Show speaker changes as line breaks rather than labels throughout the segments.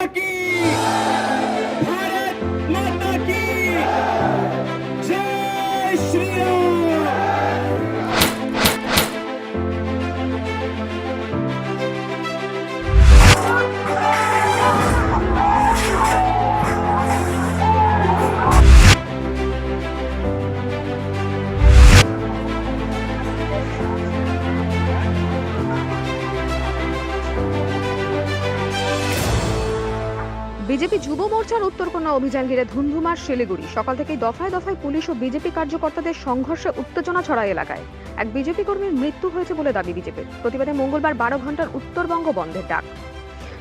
की भारत माता की जय श्री राम।
বিজেপি যুব মোর্চার উত্তরকন্যা অভিযান ঘিরে ধুন্ধুমার শিলিগুড়ি। সকাল থেকেই দফায় দফায় পুলিশ ও বিজেপি কার্যকর্তাদের সংঘর্ষে উত্তেজনা ছড়ায় এলাকায়। এক বিজেপি কর্মীর মৃত্যু হয়েছে বলে দাবি বিজেপির। প্রতিবাদে মঙ্গলবার 12 ঘন্টার উত্তরবঙ্গ বন্ধের ডাক।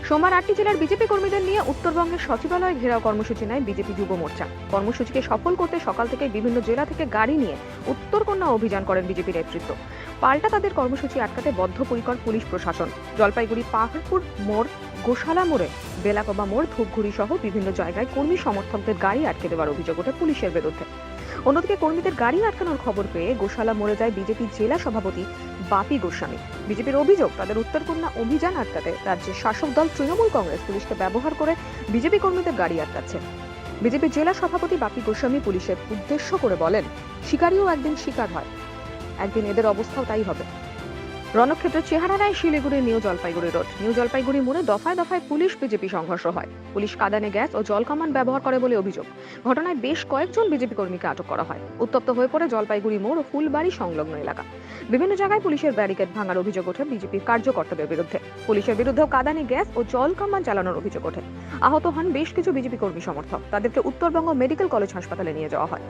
সোমবার 8টি জেলার বিজেপি কর্মীদের নিয়ে উত্তরবঙ্গের সচিবালয় ঘেরাও কর্মসূচি নেয় বিজেপি যুব মোর্চা। কর্মসূচিকে সফল করতে সকাল থেকে বিভিন্ন জেলা থেকে গাড়ি নিয়ে উত্তরকন্যা অভিযান করেন বিজেপি নেতৃত্ব। পাল্টা তাদের কর্মসূচি আটকাতে বদ্ধপরিকর পুলিশ প্রশাসন। জলপাইগুড়ি পাহাড়পুর মোড়, গোশালা মোড়ে, বেলাকবা মোড়, ধূপগুড়ি সহ বিভিন্ন জায়গায় কর্মী সমর্থকদের গাড়ি আটকে দেওয়ার অভিযোগ ওঠে পুলিশের বিরুদ্ধে। অন্যদিকে কর্মীদের গাড়ি আটকানোর খবর পেয়ে গোশালা মোড়ে যায় বিজেপি জেলা সভাপতি বাপি গোস্বামী। বিজেপির অভিযোগ, তাদের উত্তরকন্যা অভিযান আটকাতে রাজ্যের শাসক দল তৃণমূল কংগ্রেস পুলিশকে ব্যবহার করে বিজেপি কর্মীদের গাড়ি আটকাচ্ছে। বিজেপি জেলা সভাপতি বাপি গোস্বামী পুলিশের উদ্দেশ্য করে বলেন, শিকারীও একদিন শিকার হয়, একদিন এদের অবস্থাও তাই হবে। রণক্ষেত্রের চেহারা নেয় শিলিগুড়ির new Jalpaiguri road. New Jalpaiguri মোড়ে দফায় দফায় পুলিশ বিজেপি সংঘর্ষ হয়। পুলিশ কাঁদানে গ্যাস ও জল কামান ব্যবহার করে বলে অভিযোগ। ঘটনায় বেশ কয়েকজন বিজেপি কর্মীকে আটক করা হয়। উত্তপ্ত হয়ে পড়ে জলপাইগুড়ি মোড় ও ফুলবাড়ি সংলগ্ন এলাকা। বিভিন্ন জায়গায় পুলিশের ব্যারিকেড ভাঙার অভিযোগ ওঠে বিজেপির কার্যকর্তাদের বিরুদ্ধে। পুলিশের বিরুদ্ধেও কাঁদানে গ্যাস ও জল কামান চালানোর অভিযোগ ওঠে। আহত হন বেশ কিছু বিজেপি কর্মী সমর্থক। তাদেরকে উত্তরবঙ্গ মেডিকেল কলেজ হাসপাতালে নিয়ে যাওয়া হয়।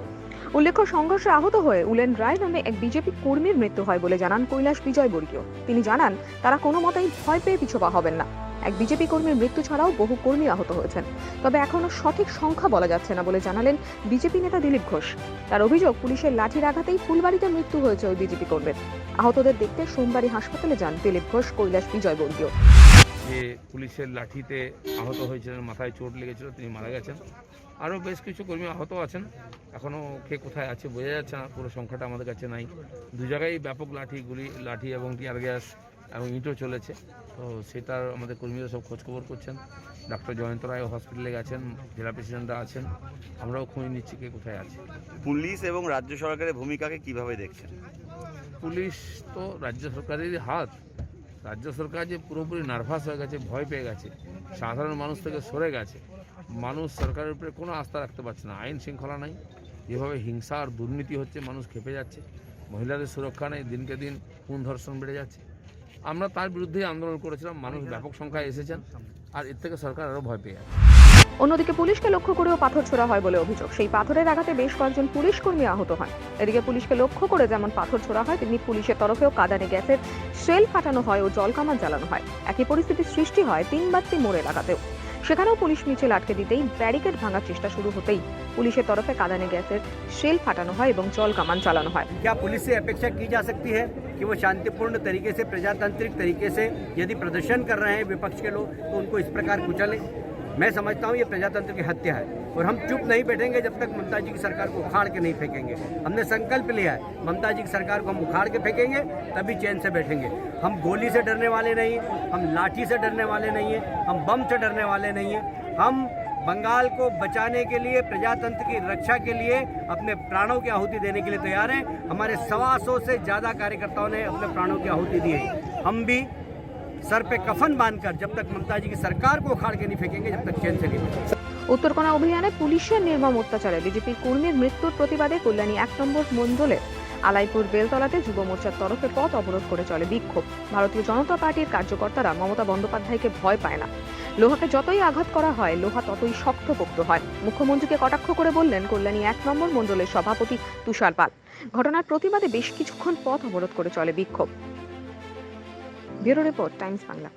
উল্লেখ্য, সংঘর্ষে আহত হয়ে উলেন রায় নামে এক বিজেপি কর্মীর মৃত্যু হয় বলে জানান কৈলাস বিজয় বর্গীয়। তিনি জানান, তারা কোনো মতেই ভয় পেয়ে পিছপা হবেন না। এক বিজেপি কর্মীর মৃত্যু ছাড়াও বহু কর্মী আহত হয়েছেন, তবে এখনো সঠিক সংখ্যা বলা যাচ্ছে না বলে জানালেন বিজেপি নেতা দিলীপ ঘোষ। তার অভিযোগ, পুলিশের লাঠির আঘাতেই ফুলবাড়িতে মৃত্যু হয়েছে ওই বিজেপি কর্মীর। আহতদের দেখতে সোমবারই হাসপাতালে যান দিলীপ ঘোষ, কৈলাস বিজয় বর্গীয়।
যে পুলিশের লাঠিতে আহত হয়েছিলেন, মাথায় চোট লেগেছিল, তিনি মারা গেছেন। আরও বেশ কিছু কর্মী আহত আছেন। এখনও কে কোথায় আছে বোঝা যাচ্ছে না, পুরো সংখ্যাটা আমাদের কাছে নাই। দু জায়গায় ব্যাপক লাঠি এবং টিয়ার গ্যাস এবং ইঁটও চলেছে। তো সেটার আমাদের কর্মীরা সব খোঁজখবর করছেন। ডক্টর জয়ন্ত রায় হসপিটালে গেছেন, জেলা প্রেসিডেন্টরা আছেন, আমরাও খোঁজ নিচ্ছি কে কোথায় আছে।
পুলিশ এবং রাজ্য সরকারের ভূমিকাকে কিভাবে দেখছেন?
পুলিশ তো রাজ্য সরকারেরই হাত। রাজ্য সরকার যে পুরোপুরি নার্ভাস হয়ে গেছে, ভয় পেয়ে গেছে, সাধারণ মানুষ থেকে সরে গেছে। মানুষ সরকারের উপরে কোনো আস্থা রাখতে পারছে না। আইন শৃঙ্খলা নাই, যেভাবে হিংসা আর দুর্নীতি হচ্ছে, মানুষ খেপে যাচ্ছে। মহিলাদের সুরক্ষা নেই, দিনকে দিন খুন ধর্ষণ বেড়ে যাচ্ছে। আমরা তার বিরুদ্ধেই আন্দোলন করেছিলাম। মানুষ ব্যাপক সংখ্যায় এসেছেন, আর এর থেকে সরকার আরও ভয় পেয়ে যাচ্ছে।
অন্যদিকে পুলিশকে লক্ষ্য করেও পাথর ছোড়া হয় বলে অভিযোগ। সেই পাথরের আঘাতে বেশ কয়েকজন পুলিশ কর্মী আহত হন। এদিকে পুলিশকে লক্ষ্য করে যেমন পাথর ছোড়া হয়, তেমনি পুলিশের তরফেও কাঁদানে গ্যাসের শেল ফাটানো হয় ও জল কামান চালানো হয়। একই পরিস্থিতির সৃষ্টি হয় তিনবাত্তি মোড় এলাকাতেও। সেখানেও পুলিশ মিছিল আটকে দিতেই ব্যারিকেড ভাঙার চেষ্টা শুরু হতেই পুলিশের তরফে কাঁদানে গ্যাসের শেল ফাটানো হয় এবং জল কামান চালানো হয়।
क्या पुलिस से अपेक्षा की जा सकती है कि वो शांतिपूर्ण तरीके से, प्रजातांत्रिक तरीके से यदि प्रदर्शन कर रहे हैं विपक्ष के लोग तो उनको इस प्रकार कुचलें? मैं समझता हूँ ये प्रजातंत्र की हत्या है और हम चुप नहीं बैठेंगे जब तक ममता जी की सरकार को उखाड़ के नहीं फेंकेंगे। हमने संकल्प लिया है, ममता जी की सरकार को हम उखाड़ के फेंकेंगे, तभी चैन से बैठेंगे। हम गोली से डरने वाले नहीं हैं, हम लाठी से डरने वाले नहीं हैं, हम बम से डरने वाले नहीं हैं। हम बंगाल को बचाने के लिए, प्रजातंत्र की रक्षा के लिए अपने प्राणों की आहुति देने के लिए तैयार हैं। हमारे 125 से ज़्यादा कार्यकर्ताओं ने अपने प्राणों की आहुति दी है। हम भी सर पे कफन बांधकर जब तक ममता जी की सरकार को उखाड़ के नहीं फेंकेंगे, जब तक चैन से नहीं बैठेंगे।
উত্তরকন্যা অভিযানে পুলিশের নির্মম অত্যাচারে বিজেপি কর্মীর মৃত্যুর প্রতিবাদে কল্যাণী 1 নম্বর মণ্ডলে আলাইপুর বেলতলাতে যুব মোর্চার তরফে পথ অবরোধ করে চলে বিক্ষোভ। ভারতীয় জনতা পার্টির কার্যকর্তারা মমতা বন্দ্যোপাধ্যায়কে ভয় পায় না। লোহাকে যতই আঘাত করা হয়, লোহা ততই শক্তপোক্ত হয়। মুখ্যমন্ত্রীকে কটাক্ষ করে বললেন কল্যাণী 1 নম্বর মণ্ডলের সভাপতি তুষার পাল। ঘটনার প্রতিবাদে বেশ কিছুক্ষণ পথ অবরোধ করে চলে বিক্ষোভ। Bureau report, Times Bangla.